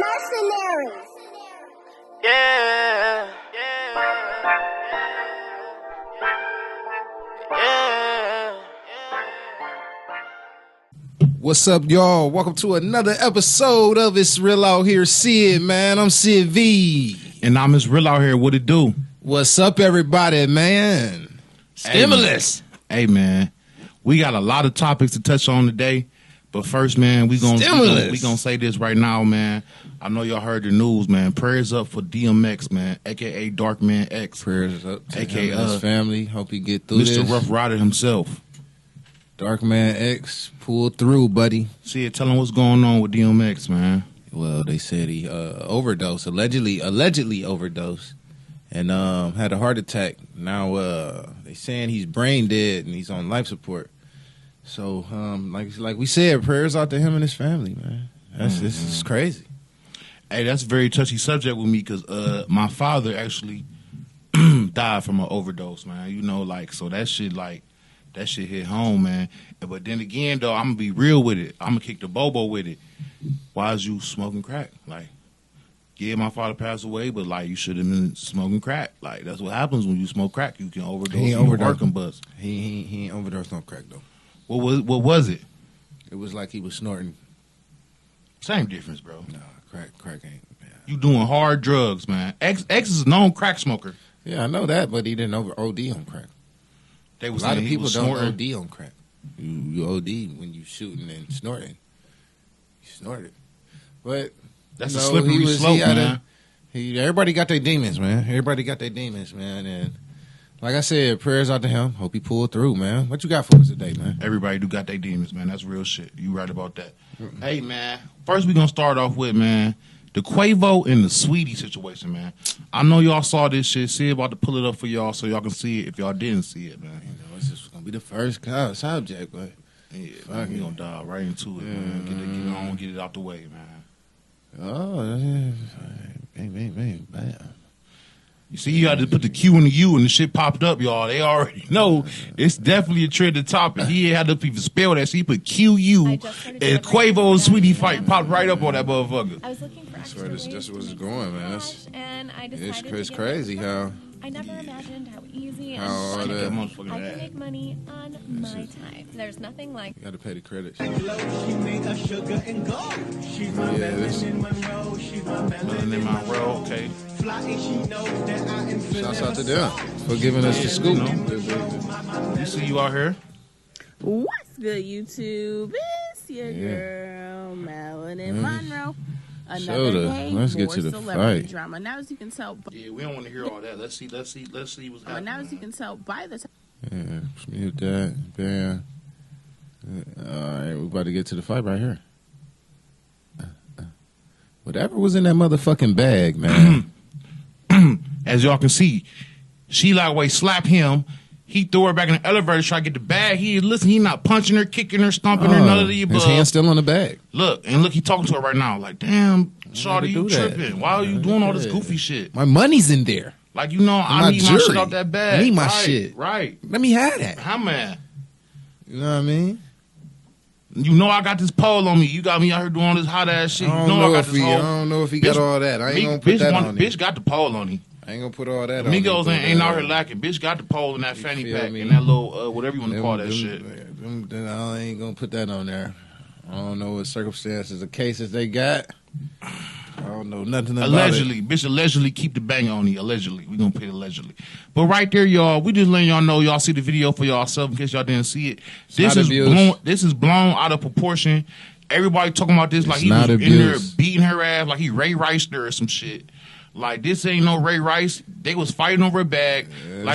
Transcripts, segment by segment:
mercenaries. Yeah, yeah. What's up, y'all? Welcome to another episode of It's Real Out Here, Sid, man. I'm Sid V. And I'm It's Real Out Here. What it do? What's up, everybody, man? Stimulus. Hey, man. We got a lot of topics to touch on today. But first, man, we gonna say this right now, man. I know y'all heard the news, man. Prayers up for DMX, man, a.k.a. Darkman X. Prayers up to A.K.A. him and his family. Hope he get through Mr. this. Rough Rider himself. Darkman X, pull through, buddy. See, tell him what's going on with DMX, man. Well, they said he overdosed, allegedly overdosed, and had a heart attack. Now they saying he's brain dead and he's on life support. So, like we said, prayers out to him and his family, man. This is crazy. Hey, that's a very touchy subject with me because my father actually died from an overdose, man. You know, so that shit hit home, man. But then again, though, I'm gonna be real with it. I'm gonna kick the bobo with it. Why is you smoking crack? Yeah, my father passed away, but you should have been smoking crack. That's what happens when you smoke crack. You can overdose. He ain't overdosed. Working buzz. He ain't overdosed on crack though. What was it? It was like he was snorting. Same difference, bro. No, crack ain't. Yeah. You doing hard drugs, man. X is a known crack smoker. Yeah, I know that, but he didn't OD on crack. A lot of people don't OD on crack. You OD when you shooting and snorting. You snorted, but that's a slippery slope, man. Everybody got their demons, man. And like I said, prayers out to him. Hope he pulled through, man. What you got for us today, man? Everybody do got their demons, man. That's real shit. You right about that. Mm-hmm. Hey, man. First, we gonna start off with, man, the Quavo and the Sweetie situation, man. I know y'all saw this shit. See about to pull it up for y'all so y'all can see it if y'all didn't see it, man. You know, it's just gonna be the first subject, but yeah, man, we gonna dive right into it, man. Get it out the way, man. Oh, man. You see, you had to put the Q in the U and the shit popped up, y'all. They already know it's definitely a trending topic. He had to even spell that, so he put QU and Quavo and Sweetie fight popped right up on that motherfucker. I was looking for that's where this was going, man. It's crazy how I never imagined how easy how I can that. make money on my time. There's nothing like you got to pay the credits. She made her sugar and gold. She's my Marilyn Monroe. She's my Marilyn Monroe. Okay. She knows that I am. Shouts out to them for giving us the scoop. You see you out here. What's good, YouTube? It's your girl, Marilyn Monroe. Another day, let's get more to the celebrity fight. drama. Now, as you can tell, Yeah, we don't want to hear all that. Let's see what's happening. now as you can tell by the time. Mute that. Bam. All right, we're about to get to the fight right here. Whatever was in that motherfucking bag, man. As y'all can see, she slapped him. He threw her back in the elevator, try to get the bag. He not punching her, kicking her, stomping her, none of the above. His hand's still on the bag. Look, he talking to her right now. Damn, shawty, you tripping. Why are you doing all this goofy shit? My money's in there. I need my shit out that bag. I need my shit. Right. Let me have that. How, man? You know what I mean? You know I got this pole on me. You got me out here doing all this hot ass shit. I don't know if he got all that. I ain't gonna put that on him. Bitch got the pole on him. I ain't gonna put all that on him. Migos ain't out here lacking. Bitch got the pole in that fanny pack and that little, whatever you want to call that shit. I ain't gonna put that on there. I don't know what circumstances or cases they got. I don't know nothing about allegedly, it. Bitch allegedly keep the bang on you. Allegedly. We gonna put it allegedly. But right there, y'all, we just letting y'all know y'all see the video for yourself in case y'all didn't see it. This is blown out of proportion. Everybody talking about this he was in there beating her ass like he Ray Riced her or some shit. This ain't no Ray Rice. They was fighting over a bag.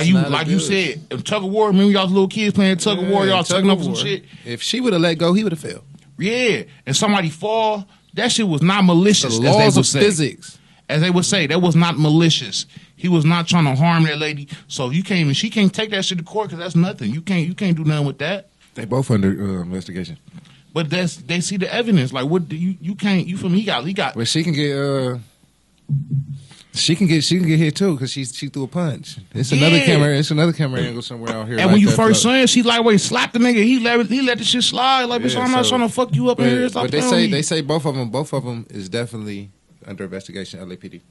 You said, tug of war. Remember y'all was little kids playing tug of war? Y'all tugging up some shit. If she would have let go, he would have failed. Yeah, and somebody fall. That shit was not malicious. The laws of physics, as they would say, that was not malicious. He was not trying to harm that lady. So she can't take that shit to court because that's nothing. You can't do nothing with that. They both under investigation. But they see the evidence. What do you can't. You feel me? He got. Well, she can get. She can get hit too because she threw a punch. It's another camera. It's another camera angle somewhere out here. And when you first saw it, she slapped the nigga. He let the shit slide. Bitch, I'm not trying to fuck you up in here. But they say both of them is definitely under investigation, LAPD.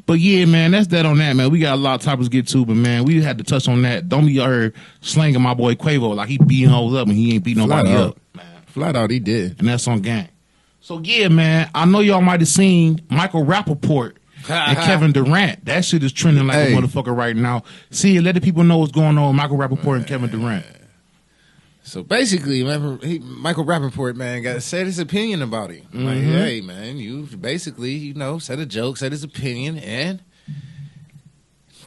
But yeah, man, that's that on that, man. We got a lot of topics to get to, but man, we had to touch on that. Don't be out here slanging my boy Quavo like he beating hoes up and he ain't beating nobody up, man. Flat out, he did. And that's on gang. So yeah, man, I know y'all might have seen Michael Rappaport and Kevin Durant. That shit is trending like a motherfucker right now. See, let the people know what's going on with Michael Rappaport and Kevin Durant. So basically, Michael Rappaport, man, said his opinion about him. Like, hey, man, you basically, said a joke, said his opinion, and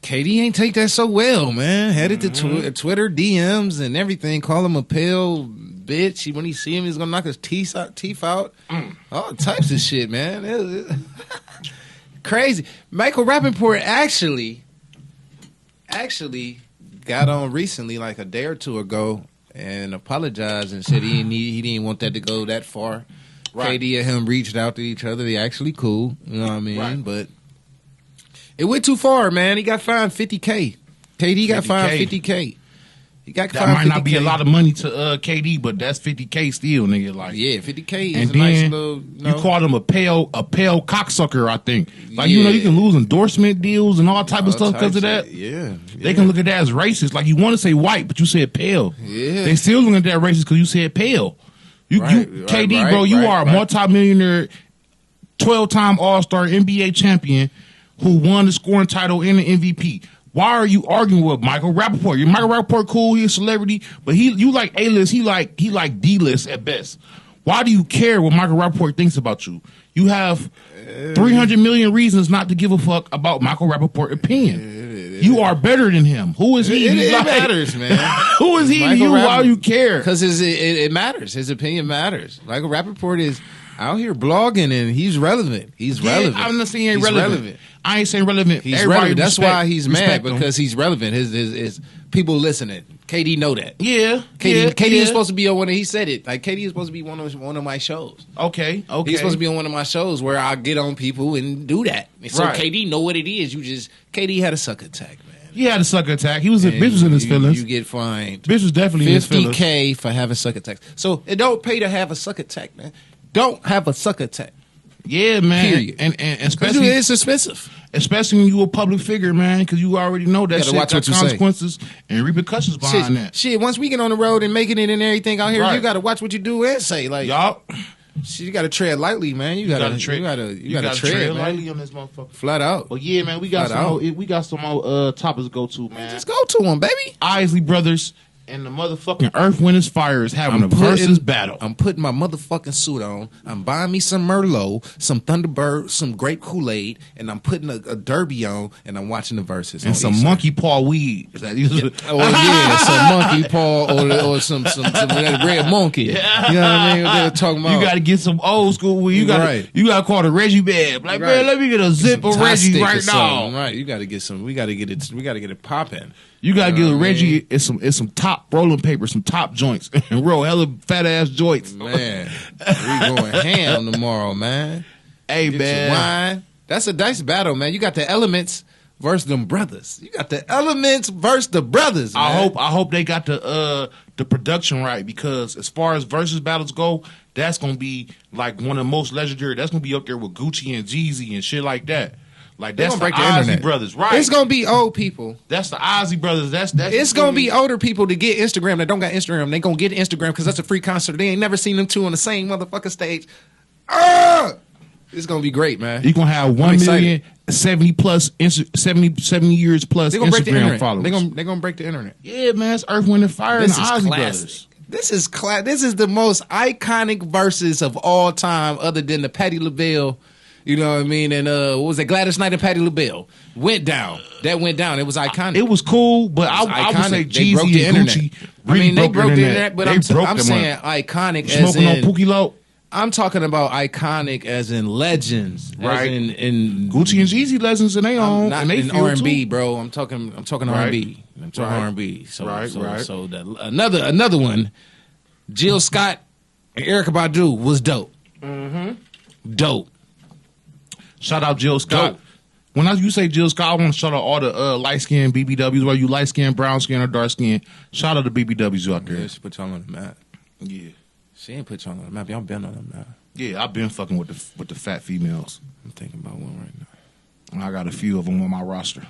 KD ain't take that so well, man. Headed to Twitter DMs and everything, call him a pale bitch. When he see him, he's gonna knock his teeth out. All types of shit, man. Crazy. Michael Rappaport actually got on recently, like a day or two ago, and apologized and said he didn't want that to go that far. Right. KD and him reached out to each other. They actually cool. You know what I mean? Right. But it went too far, man. He got fined $50K. KD got fined $50K. He got that might not be a lot of money to KD, but that's $50K still, nigga. Like, yeah, $50K is a nice little. You called him a pale cocksucker, I think. Like, you can lose endorsement deals and all type of stuff because of that. Yeah, they can look at that as racist. Like, you want to say white, but you said pale. Yeah, they still look at that racist because you said pale. KD, bro, you are a multimillionaire, 12-time All-Star NBA champion who won the scoring title and the MVP. Why are you arguing with Michael Rappaport? Michael Rappaport cool, he's a celebrity, but you like A-list, he like D-list at best. Why do you care what Michael Rappaport thinks about you? You have 300 million reasons not to give a fuck about Michael Rappaport's opinion. You are better than him. Who is he? It matters, man. Who is he to you? Why do you care? Because it matters. His opinion matters. Michael Rappaport is out here blogging and he's relevant. He's relevant. I'm not saying he's relevant. I ain't saying relevant. He's relevant. That's why he's mad, because he's relevant. His people listening. KD know that. Yeah. KD is supposed to be on one. He said it. Like, KD is supposed to be one of my shows. Okay. He's supposed to be on one of my shows where I get on people and do that. So KD know what it is. KD had a sucker attack, man. He had a sucker attack. He was bitch was in his feelings. You get fined. Bitch was definitely in his feelings. $50K for having sucker attacks. So it don't pay to have a sucker attack, man. Don't have a sucker attack. Yeah, man. Period. And especially it's expensive. Especially when you a public figure, man, because you already know that shit got consequences and repercussions behind that. Shit, once we get on the road and making it and everything out here, you got to watch what you do and say. Like, y'all, shit, you got to tread lightly, man. You got to tread lightly on this motherfucker. Flat out. But yeah, man, we got some more topics to go to, man. Just go to them, baby. Isley Brothers and the motherfucking Earth, Wind & Fire is having a versus battle. I'm putting my motherfucking suit on. I'm buying me some Merlot, some Thunderbird, some grape Kool-Aid, and I'm putting a derby on, and I'm watching the verses. And some monkey paw weed. Some monkey paw or some red monkey. Yeah. You know what I mean? What they're talking about. You got to get some old school weed. You got to call the Reggie bag. Like, man, let me get a zip of Reggie right now. Right. You got to get some. We got to get it popping. You gotta give Reggie some top rolling paper, some top joints, and roll hella fat ass joints. Man, we going ham tomorrow, man. Hey, Get man, your wine. That's a dice battle, man. You got the Elements versus them brothers. You got the Elements versus the brothers. Man. I hope they got the production right, because as far as versus battles go, that's gonna be like one of the most legendary. That's gonna be up there with Gucci and Jeezy and shit like that. Like, that's the Ozzy brothers, right? It's gonna be old people. That's the Ozzy brothers. That's it's gonna be older people to get Instagram that don't got Instagram. They gonna get Instagram because that's a free concert. They ain't never seen them two on the same motherfucking stage. It's gonna be great, man. You gonna have 70 years plus Instagram followers. They gonna break the internet. Yeah, man. It's Earth, Wind & Fire and the Ozzy brothers. This is the most iconic verses of all time, other than the Patti LaBelle. You know what I mean? And what was it? Gladys Knight and Patti LaBelle went down. That went down. It was iconic. It was cool, but I would say Jeezy and Gucci. They broke the internet, but I'm saying iconic as in on Pookie Loc. I'm talking about iconic as in legends, right? In Gucci and Jeezy legends in their own, not and they in R&B, bro. I'm talking R&B. I'm talking R&B. So another one. Jill Scott and Erykah Badu was dope. Mm-hmm. Dope. Shout out Jill Scott. Dope. When you say Jill Scott, I want to shout out all the light-skinned BBWs, whether you light-skinned, brown-skinned, or dark-skinned. Shout out to BBWs out there. Yeah, she put y'all on the map. Yeah. She ain't put y'all on the map. Y'all been on the map. Yeah, I've been fucking with the fat females. I'm thinking about one right now. And I got a few of them on my roster.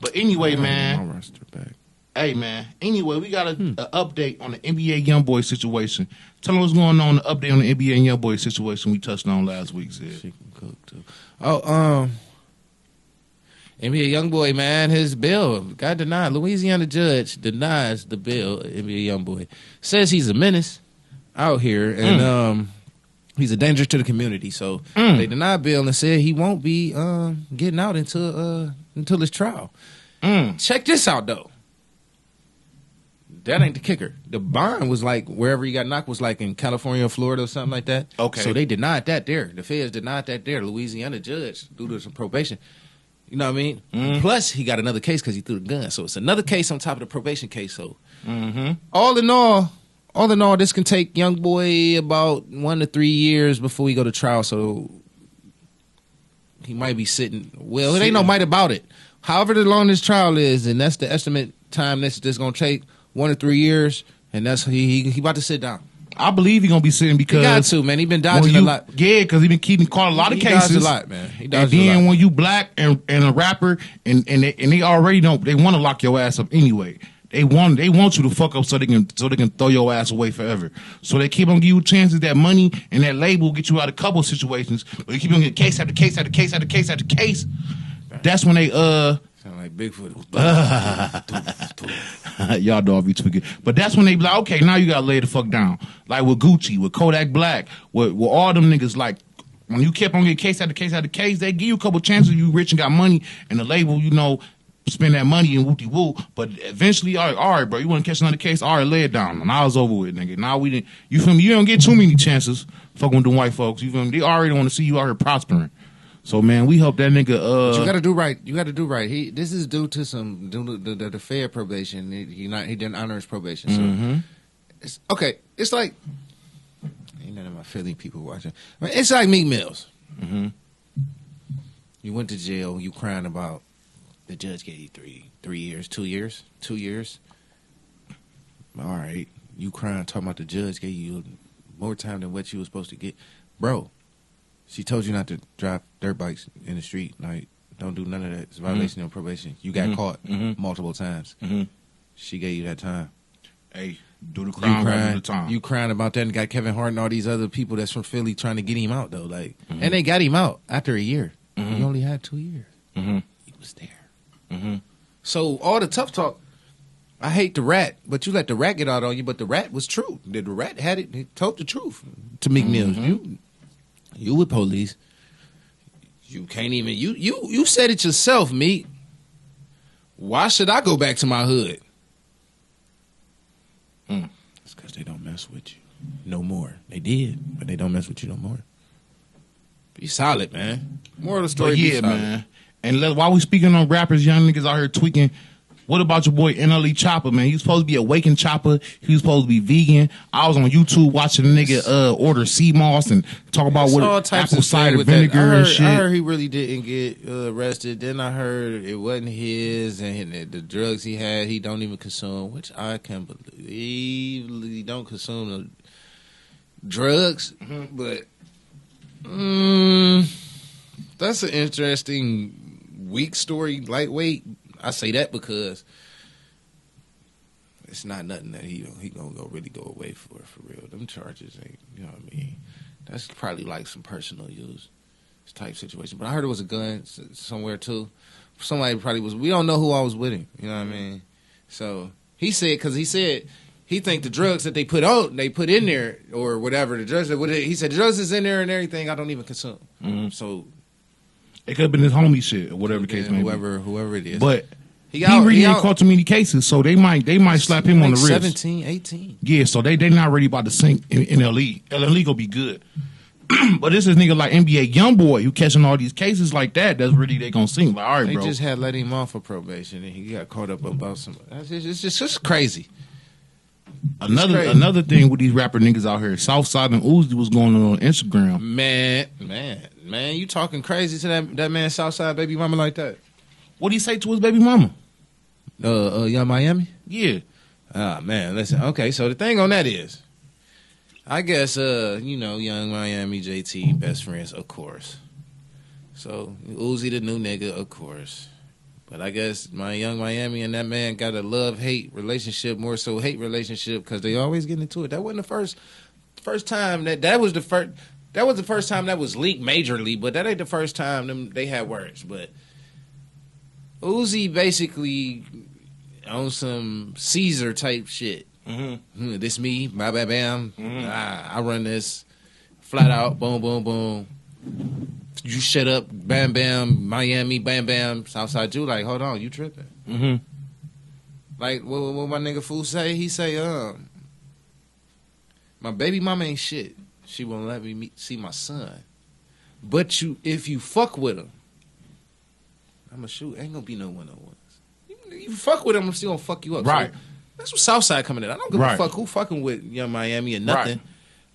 But anyway, man. My roster back. Hey, man. Anyway, we got an update on the NBA YoungBoy situation. Tell them what's going on, the update on the NBA YoungBoy situation we touched on last week, Zed. She can cook, too. Oh, NBA YoungBoy, man, his bill got denied. Louisiana judge denies the bill. NBA YoungBoy says he's a menace out here, and he's a danger to the community. So they denied bail and said he won't be getting out until his trial. Check this out, though. That ain't the kicker. The bond was like wherever he got knocked was like in California or Florida or something like that. Okay. So they denied that there. The feds denied that there. Louisiana judge due to some probation. You know what I mean? Plus, he got another case because he threw the gun. So it's another case on top of the probation case. So all in all, this can take young boy about 1 to 3 years before we go to trial. So he might be sitting. Well, it ain't no might about it. However long this trial is, and that's the estimate time this going to take, 1 to 3 years, and that's he about to sit down. I believe he's gonna be sitting because he got to, man. He been dodging a lot. Yeah, because he been keeping caught a lot of cases. He dodged a lot, man. He dodged and then a lot. when you black and a rapper and they already don't, they want to lock your ass up anyway. They want you to fuck up so they can throw your ass away forever. So they keep on giving you chances. That money and that label get you out of a couple of situations. But you keep on getting case after case after case after case after case. That's when they sound like Bigfoot. Y'all know I'll be tweaking. But that's when they be like, okay, now you gotta lay the fuck down. Like with Gucci, with Kodak Black, with all them niggas, like when you kept on getting case after case after case, they give you a couple chances. You rich and got money, and the label, you know, spend that money and whoopty woo. But eventually, all right, bro, you want to catch another case? All right, lay it down. And I was over with, nigga. Now we didn't. You feel me? You don't get too many chances fucking with them white folks. You feel me? They already want to see you out here prospering. So man, we hope that nigga. But you got to do right. You got to do right. This is due to the fair probation. He didn't honor his probation. So it's okay. It's like ain't none of my Philly people watching. I mean, it's like Meek Mills. You went to jail. You crying about the judge gave you 3 years, 2 years, 2 years. All right, you crying talking about the judge gave you more time than what you were supposed to get, bro. She told you not to drive dirt bikes in the street. Like, don't do none of that. It's a violation of probation. You got caught multiple times. She gave you that time. Hey, do the crime right the time. You crying about that and got Kevin Hart and all these other people that's from Philly trying to get him out, though. Like, and they got him out after a year. He only had 2 years. He was there. So all the tough talk, I hate the rat, but you let the rat get out on you, but the rat was true. The rat had it. He told the truth to Meek Mills. You with police. You can't even you said it yourself, Meek. Why should I go back to my hood? It's because they don't mess with you no more. They did, but they don't mess with you no more. Be solid, man. Moral of the story, yeah, man. And while we speaking on rappers, young niggas out here tweaking, what about your boy NLE Chopper, man? He was supposed to be a Waking Chopper. He was supposed to be vegan. I was on YouTube watching the nigga order sea moss and talk about what apple cider vinegar and shit. I heard he really didn't get arrested. Then I heard it wasn't his, and the drugs he had, he don't even consume, which I can't believe. He don't consume the drugs, but that's an interesting weak story, lightweight. I say that because it's not nothing that he gonna really go away for real. Them charges ain't, you know what I mean? That's probably like some personal use type situation. But I heard it was a gun somewhere too. Somebody probably was. We don't know who I was with him. You know what I mean? So he said, because he said he think the drugs that they put in there or whatever, the drugs he said the drugs is in there and everything I don't even consume. So it could have been his homie shit or whatever the case may be. Whoever it is. But he really ain't caught too many cases, so they might slap him on the wrist. 17, 18. Yeah, so they not really about to sink in LE. LE gonna be good. But this is nigga like NBA YoungBoy who catching all these cases like that. That's really they gonna sink. Like, all right, bro. They just had let him off for probation and he got caught up about some. It's just crazy. Another thing with these rapper niggas out here, Southside and Uzi was going on Instagram. Man, you talking crazy to that man Southside baby mama like that? What'd he say to his baby mama? Young Miami? Yeah. Ah, man, listen. Okay, so the thing on that is, I guess, Young Miami, JT, best friends, of course. So, Uzi the new nigga, of course. But I guess my Young Miami and that man got a love-hate relationship, more so hate relationship, because they always get into it. That wasn't the first time that was the first time that was leaked majorly, but that ain't the first time they had words. But Uzi basically on some Caesar type shit. Mm-hmm. This me, bam, bam, bam. Mm-hmm. I run this flat out, boom, boom, boom. You shut up, bam, bam, Miami, bam, bam, Southside. You like, hold on, you tripping? Mm-hmm. Like, what my nigga Fool say? He say, my baby mama ain't shit. She won't let me see my son. But if you fuck with him, I'ma shoot. Ain't gonna be no one-on-ones. You fuck with him, I'm still gonna fuck you up. Right. So that's what Southside coming in. I don't give a fuck who fucking with Young Miami or nothing. Right.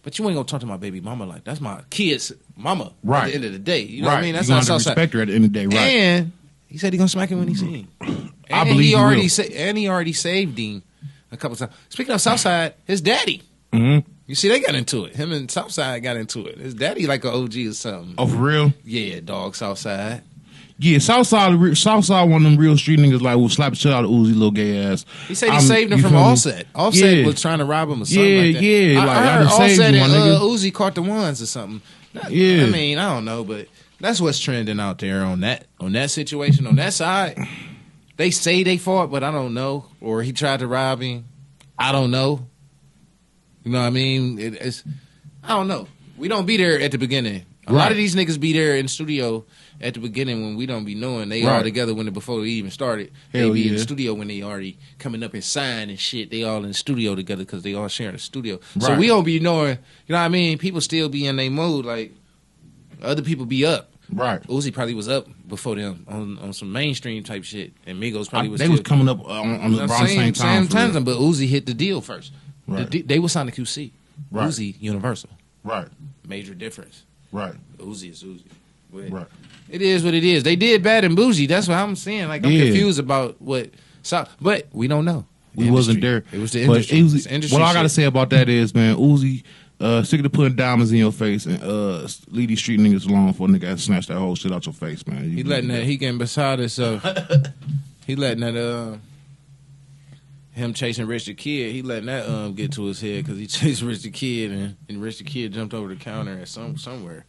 But you ain't gonna talk to my baby mama like that's my kid's mama. Right. At the end of the day, you know what I mean. That's not Southside. Respect her at the end of the day, right? And he said he gonna smack him when he see him. I believe he already he already saved him a couple times. Speaking of Southside, his daddy. Mm-hmm. You see, they got into it. Him and Southside got into it. His daddy like an OG or something. Oh, for real? Yeah, dog. Southside. Yeah, Southside, one of them real street niggas like will slap the shit out of Uzi, little gay ass. He said he saved him from Offset. Offset was trying to rob him or something like that. Yeah, I heard Offset and Uzi caught the ones or something. Yeah. I mean, I don't know, but that's what's trending out there on that situation, on that side. They say they fought, but I don't know. Or he tried to rob him. I don't know. You know what I mean? It's I don't know. We don't be there at the beginning. A lot of these niggas be there in the studio at the beginning when we don't be knowing. They all together before they even started. They be in the studio when they already coming up and sign and shit. They all in the studio together because they all sharing the studio. Right. So we don't be knowing, you know what I mean? People still be in their mood like other people be up. Right. Uzi probably was up before them on some mainstream type shit. And Migos probably was They was coming up on the same time. But Uzi hit the deal first. Right. They was signed to QC. Right. Uzi, Universal. Right. Major difference. Right. Uzi is Uzi. But right. It is what it is. They did Bad and Bougie. That's what I'm saying. Like, I'm confused about what. But we don't know. We wasn't there. It was the industry. What I got to say about that is, man, Uzi, sick of putting diamonds in your face and leave these street niggas alone for a nigga to snatch that whole shit out your face, man. He getting beside himself. He letting that, him chasing Rich the Kid, he letting that get to his head because he chased Rich the Kid and Rich the Kid jumped over the counter at somewhere.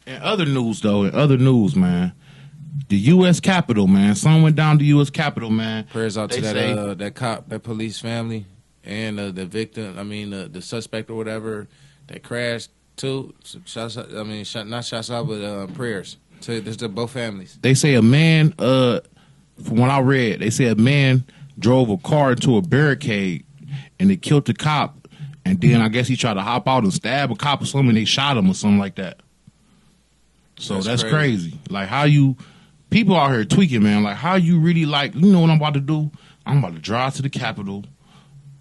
In other news, man, the U.S. Capitol, man. Something went down to U.S. Capitol, man. Prayers out to that cop, that police family, and the victim. I mean, the suspect or whatever that crashed too. Not shots out, but prayers to both families. They say a man. From what I read, they say a man drove a car into a barricade and it killed the cop. And then I guess he tried to hop out and stab a cop or something. And they shot him or something like that. So that's crazy. Like how people out here tweaking, man. Like how you really like, you know what I'm about to do? I'm about to drive to the Capitol,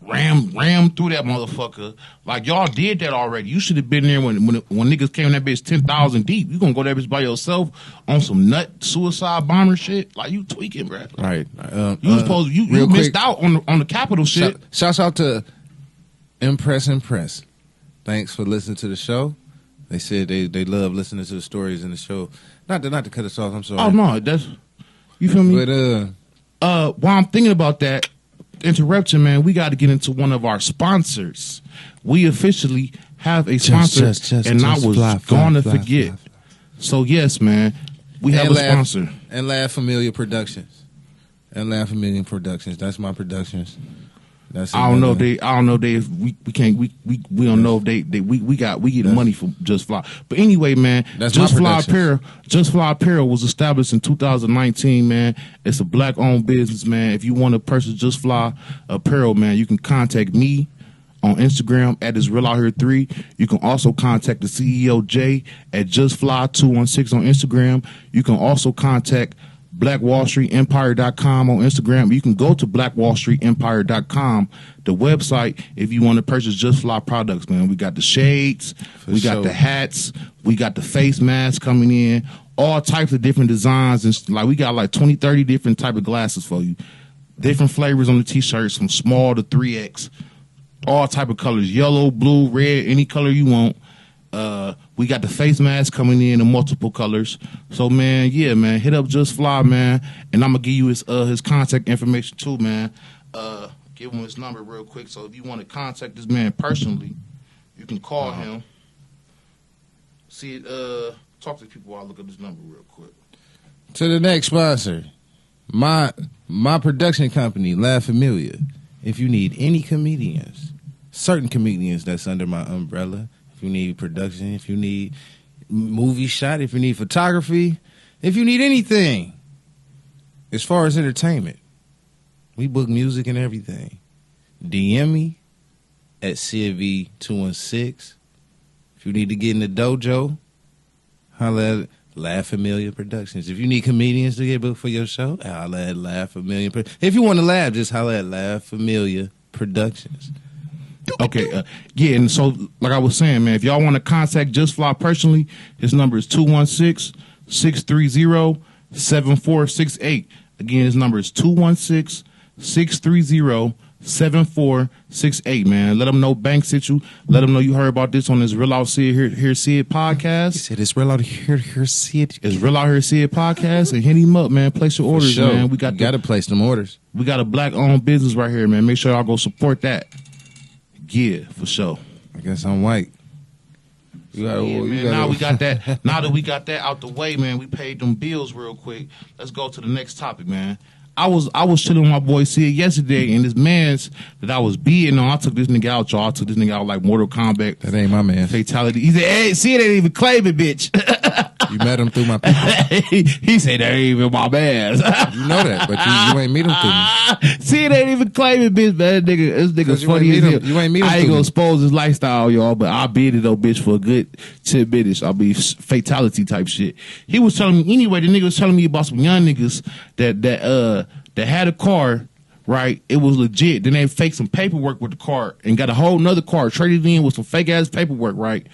ram through that motherfucker. Like y'all did that already. You should have been there when niggas came in that bitch 10,000 deep. You gonna go that bitch by yourself on some nut suicide bomber shit? Like you tweaking, bro. Right. You missed out on the Capitol shit. Shouts out to Impress. Thanks for listening to the show. They said they love listening to the stories in the show. Not to cut us off. I'm sorry. Oh no, that's you feel me. But while I'm thinking about that interruption, man, we got to get into one of our sponsors. We officially have a sponsor, and I was going to forget. So yes, man, we have a sponsor. And La Familia Productions. That's my productions. I don't know if we don't know if we get money from Just Fly. But anyway, man, Just Fly Apparel was established in 2019, man. It's a black owned business, man. If you want to purchase Just Fly Apparel, man, you can contact me on Instagram at @IsRealOutHere3. You can also contact the CEO Jay at JustFly216 on Instagram. You can also contact BlackWallStreetEmpire.com on Instagram. You can go to BlackWallStreetEmpire.com, the website, if you want to purchase Just Fly products, man. We got the shades, got the hats, we got the face masks coming in, all types of different designs. And like we got like 20, 30 different type of glasses for you. Different flavors on the t-shirts from small to 3X. all type of colors, yellow, blue, red, any color you want. We got the face mask coming in multiple colors. So man, yeah, man, hit up Just Fly, man, and I'm gonna give you his contact information too, man. Give him his number real quick. So if you want to contact this man personally, you can call him. See it. Talk to people while I look up this number real quick. To the next sponsor, my production company, La Familia. If you need any comedians, certain comedians that's under my umbrella, if you need production, if you need movie shot, if you need photography, if you need anything as far as entertainment, we book music and everything. DM me at CIV216. If you need to get in the dojo, holla at La Familia Productions. If you need comedians to get booked for your show, holla at La Familia. If you want to laugh, just holla at La Familia Productions. Okay, yeah, and so like I was saying, man, if y'all want to contact Just Fly personally, his number is 216-630-7468. Again, his number is 216-630-7468, man. Let them know Bank sent you. Let them know you heard about this on this Real Out Here See It podcast. He said it's Real Out Here See It. It's Real Out Here See It podcast, and hit him up, man. Place your orders, man. We got to place them orders. We got a black-owned business right here, man. Make sure y'all go support that. Yeah, for sure. I guess I'm white. Now we got that. Now that we got that out the way, man, we paid them bills real quick. Let's go to the next topic, man. I was chilling with my boy Sid yesterday, and this man's that I was beating on, I took this nigga out, y'all. I took this nigga out like Mortal Kombat. That ain't my man. Fatality. He said, "Hey, Sid ain't even claiming, bitch." You met him through my people. He said, "That ain't even my man." You know that, but you ain't meet him through me. Sid ain't even claiming, bitch, man. This nigga's funny as hell. You ain't meet him. I ain't gonna expose his lifestyle, y'all, but I beat it though, bitch, for a good 10 minutes. I'll be fatality type shit. He was telling me anyway. The nigga was telling me about some young niggas that had a car, right? It was legit. Then they faked some paperwork with the car and got a whole nother car, traded in with some fake ass paperwork, right?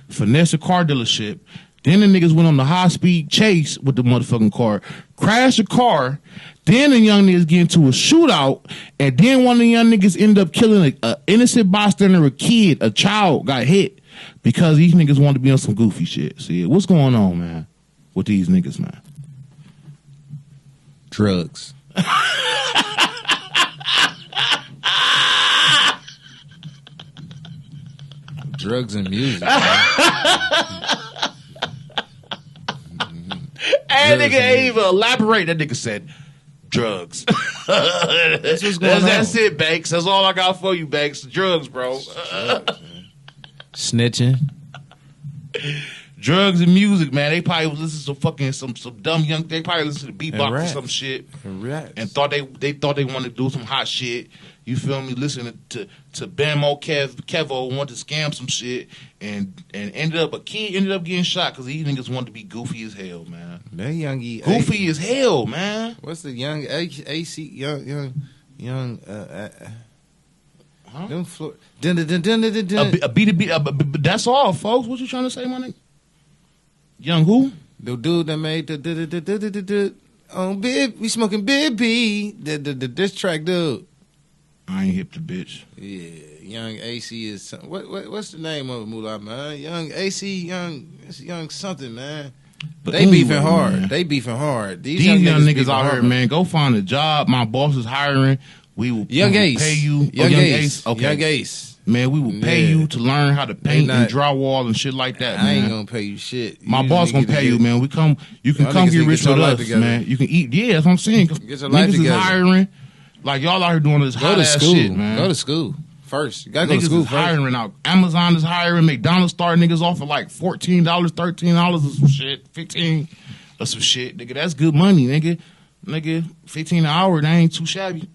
Finessed a car dealership. Then the niggas went on the high speed chase with the motherfucking car, crashed the car. Then the young niggas get into a shootout, and then one of the young niggas end up killing an innocent bystander, a kid, a child got hit because these niggas wanted to be on some goofy shit. See, what's going on, man, with these niggas, man? Drugs. Drugs and music. And nigga ain't even elaborate. That nigga said drugs. That's what's going on. That's it, Banks. That's all I got for you, Banks. Drugs, bro. Snitching. Drugs and music, man. They probably was listening to fucking some dumb young. They probably listened to beatbox or some shit, and thought they wanted to do some hot shit. You feel me? Listening to Bamo Kevo wanted to scam some shit, and a kid ended up getting shot because these niggas wanted to be goofy as hell, man. That youngie goofy as hell, man. What's the young AC young? Huh? Them floor. A B. That's all, folks. What you trying to say, my nigga? Young who? The dude that made the on Bib. We smoking Bibby. This track, dude. I ain't hip to bitch. Yeah, Young AC is what's the name of it, Moolah, man? Young AC, young something, man. But they anyway, beefing hard. Man. They beefing hard. These young niggas out here, man. Go find a job. My boss is hiring. We will pay you. Young Ace. Okay. Young Ace. Man, we will pay you to learn how to paint and drywall and shit like that, man. I ain't gonna pay you shit. My boss gonna pay you, man. You can come get rich with us, man. You can eat. Yeah, that's what I'm saying. Get your life together. Is hiring. Like, y'all out here doing this hot ass shit, man. Go to school first. You gotta go to school first. Hiring out. Amazon is hiring. McDonald's starting niggas off for like $14, $13 or some shit. $15 or some shit. Nigga, that's good money, nigga. Nigga, $15 an hour, that ain't too shabby.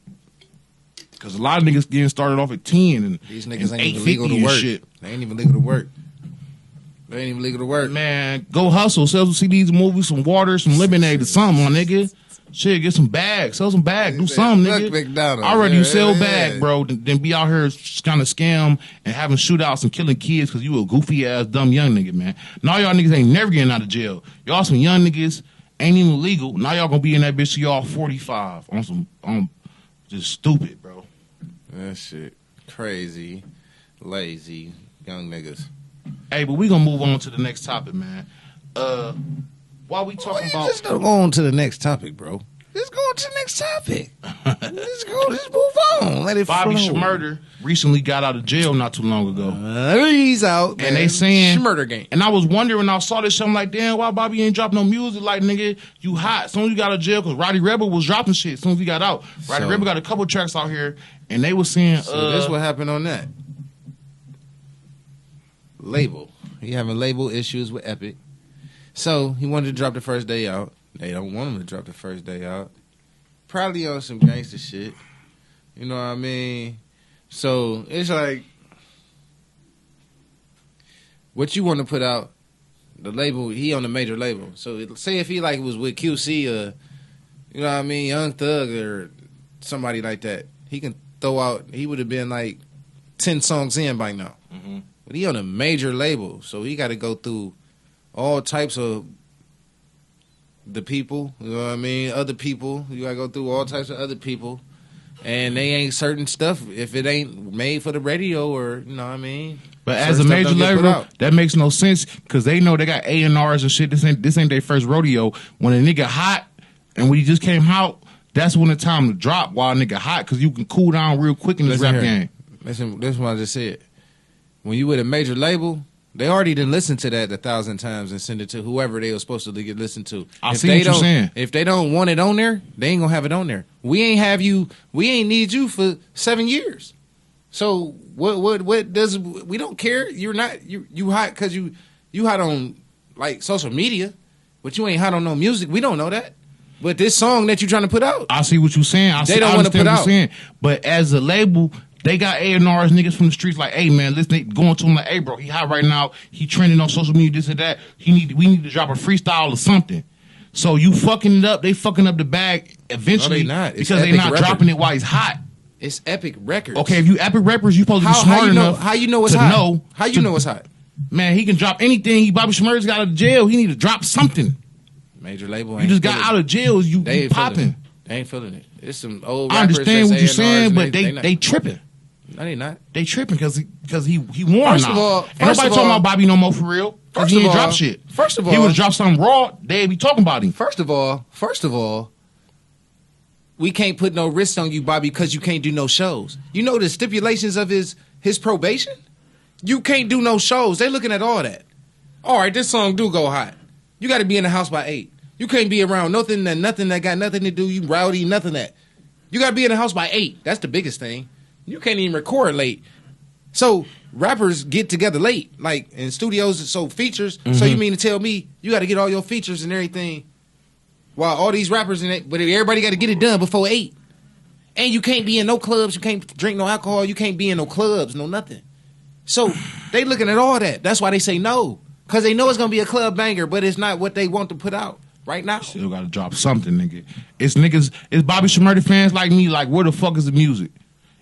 Because a lot of niggas getting started off at 10 and these niggas ain't even legal to work. Shit. They ain't even legal to work. They ain't even legal to work. Man, go hustle. Sell some CDs, movies, some water, some lemonade or something, my nigga. Shit, get some bags. Sell some bags. Do something, nigga. I'd rather you sell bag, bro, than be out here kind of scam and having shootouts and killing kids because you a goofy-ass, dumb young nigga, man. Now y'all niggas ain't never getting out of jail. Y'all some young niggas, ain't even legal. Now y'all gonna be in that bitch till y'all 45 on just stupid, bro. That shit. Crazy, lazy young niggas. Hey, but we gonna move on to the next topic, man. While we talking about, Just don't go on to the next topic, bro. Just go on to the next topic. Just move on. Let it Bobby flow. Shmurda recently got out of jail not too long ago. He's out, man. And they saying Shmurda game. And I was wondering when I saw this shit, I'm like, damn, why Bobby ain't drop no music? Like, nigga, you hot. As soon as you got out of jail, because Roddy Rebel was dropping shit as soon as he got out. Roddy Rebel got a couple tracks out here, and they was saying, So this what happened on that. Label. He having label issues with Epic. So he wanted to drop the first day out. They don't want him to drop the first day out. Probably on some gangster shit. You know what I mean? So it's like, what you want to put out, the label, he on the major label. So say if he like was with QC or, you know what I mean, Young Thug or somebody like that, he can throw out, he would have been like 10 songs in by now. Mm-hmm. But he on a major label, so he got to go through all types of the people, you know what I mean, other people. You got to go through all types of other people. And they ain't certain stuff if it ain't made for the radio or, you know what I mean. But as a major label, that makes no sense because they know they got A&Rs and shit. This ain't their first rodeo. When a nigga hot and when he just came out, that's when the time to drop while a nigga hot because you can cool down real quick in this rap game. Listen, this is what I just said. When you with a major label, they already done listened to that 1,000 times and send it to whoever they were supposed to get listened to. I see what you're saying. If they don't want it on there, they ain't gonna have it on there. We ain't need you for 7 years. So what does, we don't care. You're not, you hot because you hot on like social media, but you ain't hot on no music. We don't know that. But this song that you trying to put out, I see what you're saying. They don't want to put out. Saying. But as a label, they got A&Rs, niggas from the streets like, hey man, listen, going to him like, hey bro, he hot right now. He trending on social media, this and that. We need to drop a freestyle or something. So you fucking it up. They fucking up the bag eventually. No, they not. Because they not dropping it while he's hot. It's Epic Records. Okay, if you Epic Rappers, you supposed to be smart enough. How you know it's hot? How you know it's hot? Man, he can drop anything. Bobby Shmurda's got out of jail. He need to drop something. Major label. You just got out of jail. You popping. They ain't feeling it. It's some old. I understand what you're saying, but they tripping. No, they not. They tripping because he won. First of all, ain't nobody talking about Bobby no more for real. Because he ain't drop shit. First of all, he would drop something raw. They'd be talking about him. First of all, we can't put no risk on you, Bobby, because you can't do no shows. You know the stipulations of his probation? You can't do no shows. They looking at all that. All right, this song do go hot. You got to be in the house by 8. You can't be around nothing that got nothing to do. You rowdy, nothing that. You got to be in the house by 8. That's the biggest thing. You can't even record late. So rappers get together late, like in studios, so features. Mm-hmm. So you mean to tell me you got to get all your features and everything while all these rappers in it, but everybody got to get it done before 8. And you can't be in no clubs. You can't drink no alcohol. You can't be in no clubs, no nothing. So they looking at all that. That's why they say no, because they know it's going to be a club banger, but it's not what they want to put out right now. Still got to drop something, nigga. It's Bobby Shmurda fans like me, like, where the fuck is the music?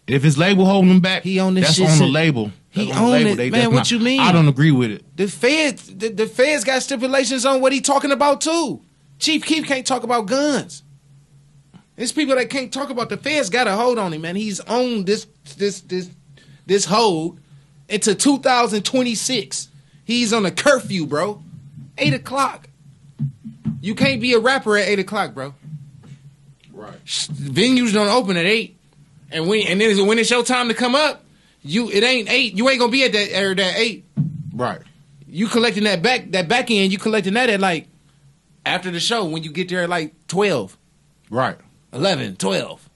If his label holding him back, he own this that's shit. On the label. He own it, man. What you mean? I don't agree with it. The feds got stipulations on what he talking about too. Chief Keef can't talk about guns. There's people that can't talk about. The feds got a hold on him, man. He's on this hold into 2026. He's on a curfew, bro. 8 o'clock. You can't be a rapper at 8 o'clock, bro. Right. Venues don't open at 8. And then when it's your time to come up, it ain't 8. You ain't gonna be at that 8. Right. You collecting that back end. You collecting that at like after the show when you get there at like 12. Right. 11, 12.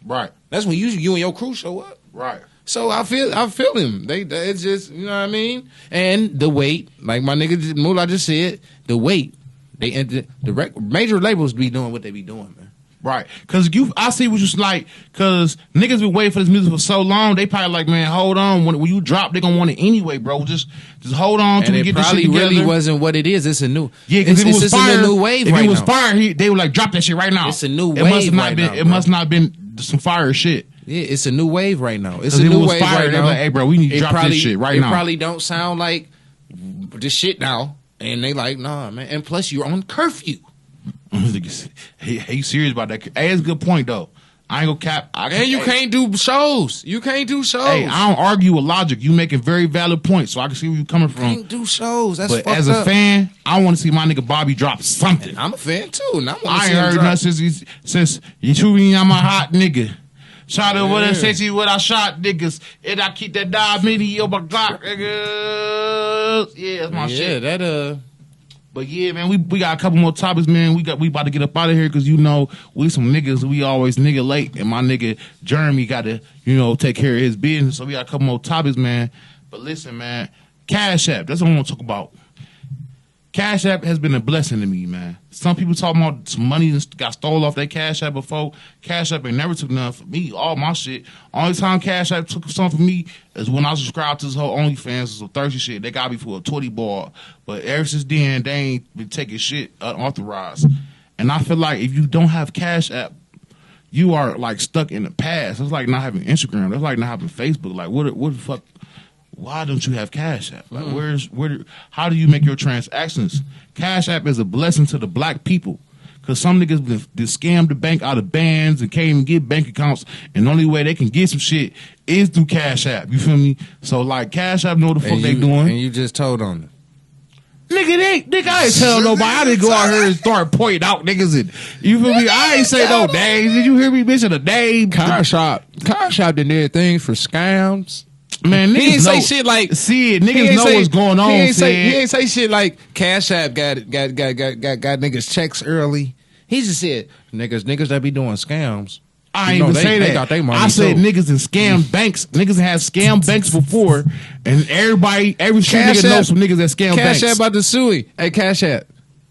Right. That's when you and your crew show up. Right. So I feel him. It's just, you know what I mean. And the weight, like my nigga Moolah just said, the weight. Major labels be doing what they be doing, man. Right, cause I see what you like. Cause niggas been waiting for this music for so long. They probably like, man, hold on. When you drop, they gonna want it anyway, bro. Just hold on till we get this shit together. It probably really wasn't what it is. It's a new. Yeah, cause it's a new wave. If right it was now. fire, they would like drop that shit right now. It's a new wave right now. It must not been some fire shit. Yeah, it's a new wave right now. It's a new wave right now. Like, hey, bro, we need to drop this shit right now. It probably don't sound like this shit now, and they like, nah, man. And plus, you're on curfew. He serious about that. Hey, it's a good point though. I ain't gonna cap. And you can't do shows. You can't do shows. Hey, I don't argue with logic. You making very valid points, so I can see where you coming from. Can't do shows. That's but fucked as a up. fan, I want to see my nigga Bobby drop something. I'm a fan too. And I ain't heard nothing since you threw me on my hot nigga. Shot it with a sexy what I shot niggas. And I keep that diabetes on my Glock, niggas. Yeah, that's my shit. Yeah, that But yeah, man, we got a couple more topics, man. We about to get up out of here because you know we some niggas. We always nigga late, and my nigga Jeremy got to take care of his business. So we got a couple more topics, man. But listen, man, Cash App. That's what I want to talk about. Cash App has been a blessing to me, man. Some people talking about some money that got stole off their Cash App before. Cash App ain't never took nothing for me. All my shit. Only time Cash App took something for me is when I subscribed to this whole OnlyFans, some thirsty shit. They got me for a 20 ball. But ever since then, they ain't been taking shit unauthorized. And I feel like if you don't have Cash App, you are like stuck in the past. It's like not having Instagram. It's like not having Facebook. Like what the fuck? Why don't you have Cash App? Like, how do you make your transactions? Cash App is a blessing to the black people. Because some niggas been scammed the bank out of bands and can't even get bank accounts. And the only way they can get some shit is through Cash App. You feel me? So, like, Cash App know what the fuck they doing. And you just told on them. Nigga, I ain't tell nobody. I didn't go out here and start pointing out niggas. And, you feel me? I ain't say no names. Did you hear me mention a name? Cash App done did things for scams. Man, niggas He ain't know, say shit like see it. Niggas know what's going on. He ain't say shit like Cash App got niggas checks early. He just said niggas that be doing scams. I ain't even say that. They got their money I said too. niggas and scam banks. Niggas had scam banks before, and every street Cash nigga App- knows some niggas that scam Cash banks. App about to sue him. Hey, Cash App.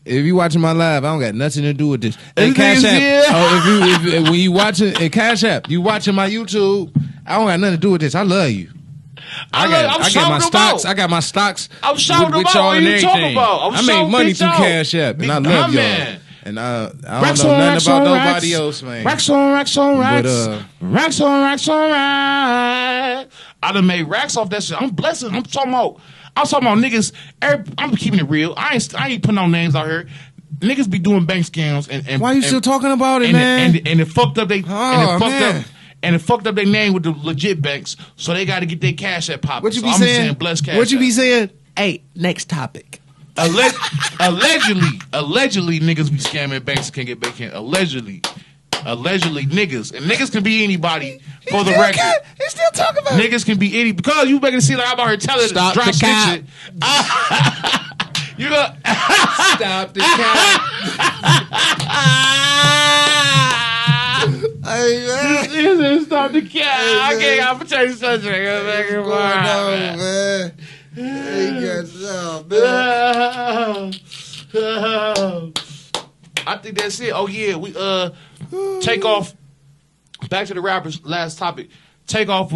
If you watching my live, I don't got nothing to do with this. Hey, This Cash nigga's App. here. If when you watching Cash App, you watching my YouTube, I don't got nothing to do with this. I love you. I'm I got my shouting stocks. about. I got my stocks. I'm shouting with about. y'all What and are you talking everything. about? I'm I make shouting money bitch through out. Cash App, and I Big love dumb y'all. man. And I don't Racks know on nothing racks about on nobody racks. else, man. Racks on racks on racks. But, Racks on racks on racks. I done made racks off that shit. I'm blessing. I'm talking about niggas. I'm keeping it real. I ain't putting no names out here. Niggas be doing bank scams and Why you still talking about it, and man? And it fucked up they man. and it fucked up their name with the legit banks, so they got to get their Cash App popping. What you So be I'm saying? saying bless Cash What you App. be saying? Hey, next topic. Allegedly, niggas be scamming banks and can't get back in. Allegedly, niggas. And niggas can be anybody for the record. He still talking about it. Niggas can be any because you making it seem like I'm out here telling Stop drop the cap. shit. You go. Stop the cap. Hey, man. You said stop the cap. I can't. I'm gonna change the subject. What's going on, man? Hey, I think that's it. Oh yeah, we take off. Back to the rappers. Last topic. Takeoff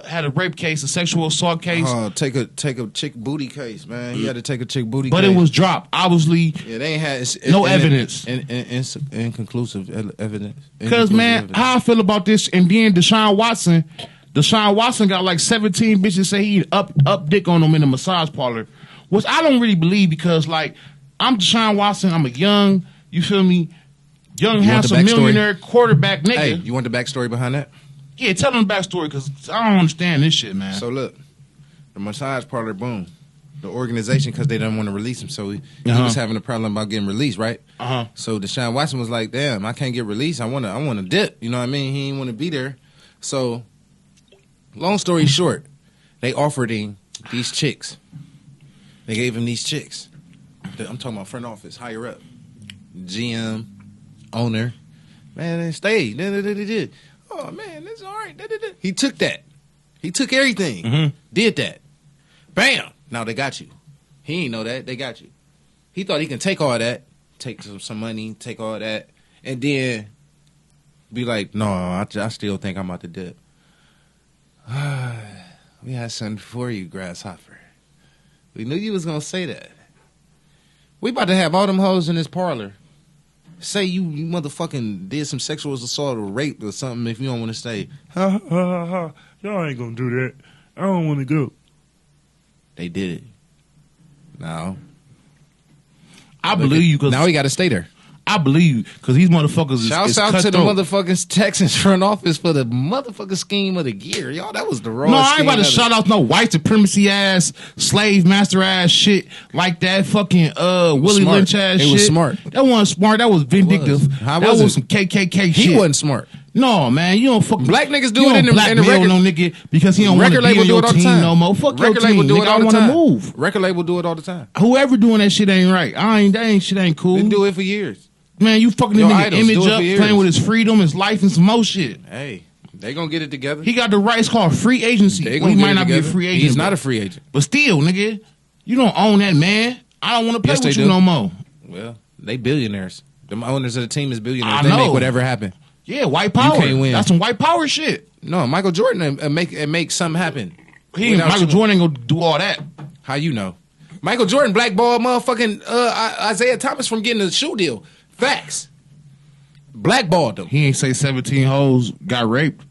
had a rape case, a sexual assault case, take a chick booty case, man. He had to take a chick booty but case. it was dropped. Obviously, Yeah, they ain't had no evidence. Inconclusive evidence. Because man, how I feel about this, and then Deshaun Watson got like 17 bitches say he up dick on them in a massage parlor, which I don't really believe because like I'm Deshaun Watson, I'm a young, you feel me, young handsome backstory? millionaire quarterback nigga. Hey, you want the backstory behind that? Yeah, tell them the backstory because I don't understand this shit, man. So look, the massage parlor, boom. The organization, because they didn't want to release him, so he was having a problem about getting released, right? So Deshaun Watson was like, "Damn, I can't get released. I want to dip." You know what I mean? He didn't want to be there. So, long story short, they offered him these chicks. They gave him these chicks. I'm talking about front office, higher up, GM, owner. Man, they stayed. Oh man, that's all right. He took that. He took everything. Did that. Bam. Now they got you. He ain't know that. They got you. He thought he can take all that, take some money, take all that, and then be like, no, I still think I'm about to dip. We had something for you, Grasshopper. We knew you was going to say that. We about to have all them hoes in this parlor. Say you motherfucking did some sexual assault or rape or something if you don't want to stay. Y'all ain't gonna do that. I don't want to go. They did it. Now. I believe you because Now he got to stay there. I believe because these motherfuckers is Shouts out to the cutthroat. motherfucking Texans front office for the motherfucking scheme of the year. Y'all, that was the wrong No, I ain't about to scheme shout out no white supremacy ass, slave master ass shit like that. Fucking Willie smart. Lynch ass It shit. was smart. That wasn't smart. That was vindictive. How that was was it? some KKK He shit. wasn't smart. No, man, you don't fucking Black niggas do you it in don't the blackmail record. no nigga because he don't want to Record be label on do your it all the team time. no more. Fuck your Record team, label do nigga. it all I the want to time. move. Record label do it all the time. Whoever doing that shit ain't right. Shit ain't cool. They do it for years. Man, you fucking the Your nigga idols image do it up, for years. playing with his freedom, his life, and some more shit. Hey, they gonna get it together. He got the rights called free agency. They Well, he gonna might get it not be a together. free agent. He's not but- a free agent. But still, nigga, you don't own that man. I don't want to play Yes, with they you do. no more. Well, they billionaires. The owners of the team is billionaires. I They know. make whatever happen. Yeah, white power. can't win. That's some white power shit. No, Michael Jordan make something happen. Michael Without you- Jordan ain't gonna do all that. How you know? Michael Jordan blackballed motherfucking Isaiah Thomas from getting a shoe deal. Facts. Blackballed him. He ain't say 17 hoes got raped.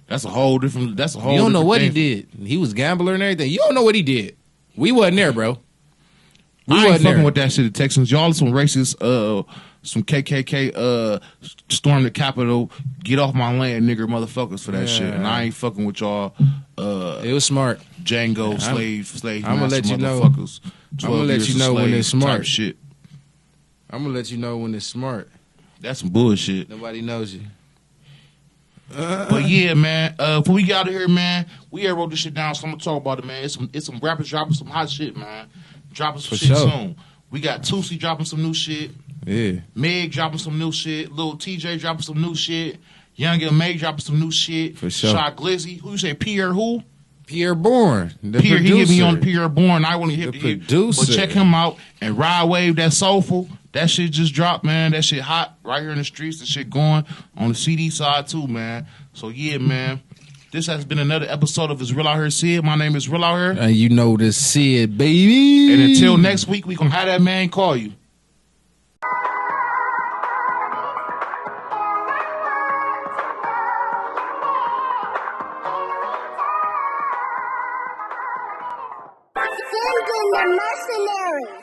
That's a whole different. That's a whole. You don't know different what he thing. did. He was gambler and everything. You don't know what he did. We wasn't there, bro. We I ain't wasn't fucking there. with that shit. The Texans, y'all are some racist, some KKK, storm the Capitol, get off my land, nigger motherfuckers for that Yeah. shit. And I ain't fucking with y'all, It was smart. Django slave I'ma master let you know. motherfuckers. I'ma 12 let years you a know when slave it's smart. type shit. I'm gonna let you know when it's smart. That's some bullshit. Nobody knows you. But yeah, man. Before we get out of here, man, we wrote this shit down, so I'm gonna talk about it, man. It's some rappers dropping some hot shit, man. Dropping some For shit sure. soon. We got Tootsie dropping some new shit. Yeah. Meg dropping some new shit. Lil TJ dropping some new shit. Young and May dropping some new shit. For sure. Shot Glizzy. Who you say? Pierre who? Pierre Bourne, the Pierre. producer. He hit me on Pierre Bourne. I want to hit The the hit. producer. But check him out. And Ride Wave, that soulful. That shit just dropped, man. That shit hot right here in the streets. The shit going on the CD side too, man. So yeah, man. This has been another episode of Is Real Out Here Sid. My name is Real Out Here. And you know the Sid, baby. And until next week, we gonna have that man call you. Send in the mercenaries.